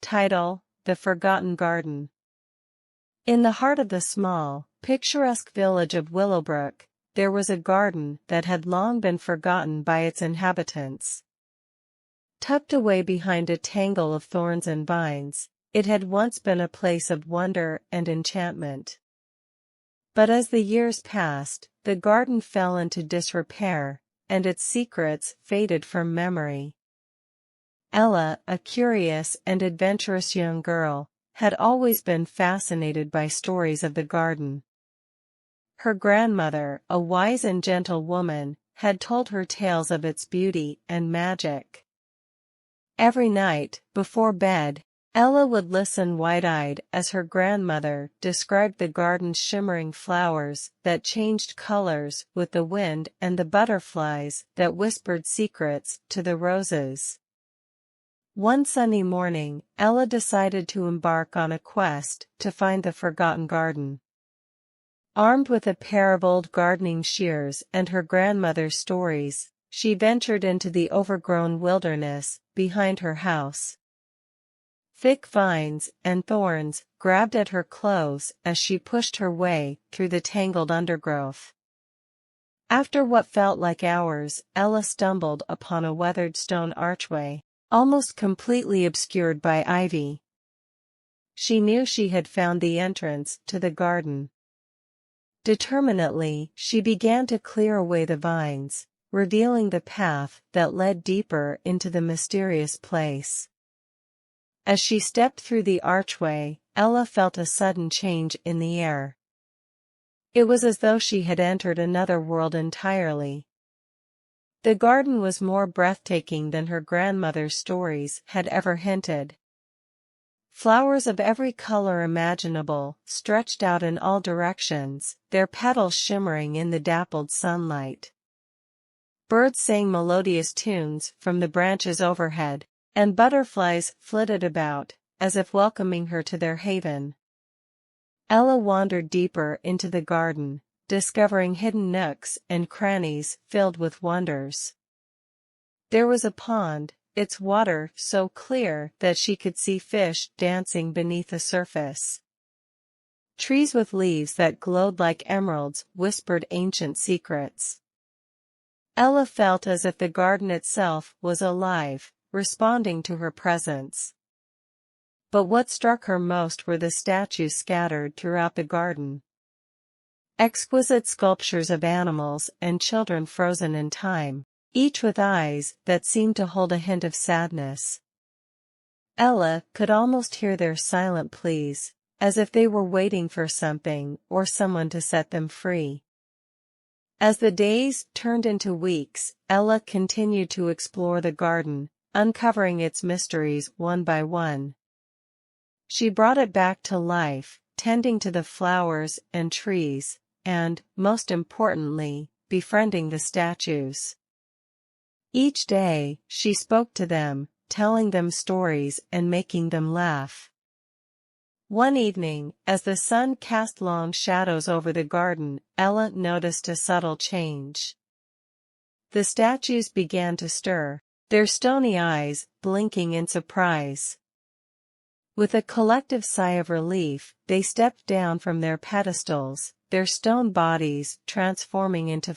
Title: The Forgotten Garden. In the heart of the small, picturesque village of Willowbrook, there was a garden that had long been forgotten by its inhabitants. Tucked away behind a tangle of thorns and vines, it had once been a place of wonder and enchantment. But as the years passed, the garden fell into disrepair, and its secrets faded from memory. Ella, a curious and adventurous young girl, had always been fascinated by stories of the garden. Her grandmother, a wise and gentle woman, had told her tales of its beauty and magic. Every night, before bed, Ella would listen wide-eyed as her grandmother described the garden's shimmering flowers that changed colors with the wind and the butterflies that whispered secrets to the roses. One sunny morning, Ella decided to embark on a quest to find the forgotten garden. Armed with a pair of old gardening shears and her grandmother's stories, she ventured into the overgrown wilderness behind her house. Thick vines and thorns grabbed at her clothes as she pushed her way through the tangled undergrowth. After what felt like hours, Ella stumbled upon a weathered stone archway, almost completely obscured by ivy. She knew she had found the entrance to the garden. Determinedly, she began to clear away the vines, revealing the path that led deeper into the mysterious place. As she stepped through the archway, Ella felt a sudden change in the air. It was as though she had entered another world entirely. The garden was more breathtaking than her grandmother's stories had ever hinted. Flowers of every color imaginable stretched out in all directions, their petals shimmering in the dappled sunlight. Birds sang melodious tunes from the branches overhead, and butterflies flitted about, as if welcoming her to their haven. Ella wandered deeper into the garden, discovering hidden nooks and crannies filled with wonders. There was a pond, its water so clear that she could see fish dancing beneath the surface. Trees with leaves that glowed like emeralds whispered ancient secrets. Ella felt as if the garden itself was alive, responding to her presence. But what struck her most were the statues scattered throughout the garden. Exquisite sculptures of animals and children frozen in time, each with eyes that seemed to hold a hint of sadness. Ella could almost hear their silent pleas, as if they were waiting for something or someone to set them free. As the days turned into weeks, Ella continued to explore the garden, uncovering its mysteries one by one. She brought it back to life, tending to the flowers and trees, and, most importantly, befriending the statues. Each day, she spoke to them, telling them stories and making them laugh. One evening, as the sun cast long shadows over the garden, Ella noticed a subtle change. The statues began to stir, their stony eyes blinking in surprise. With a collective sigh of relief, they stepped down from their pedestals, their stone bodies transforming into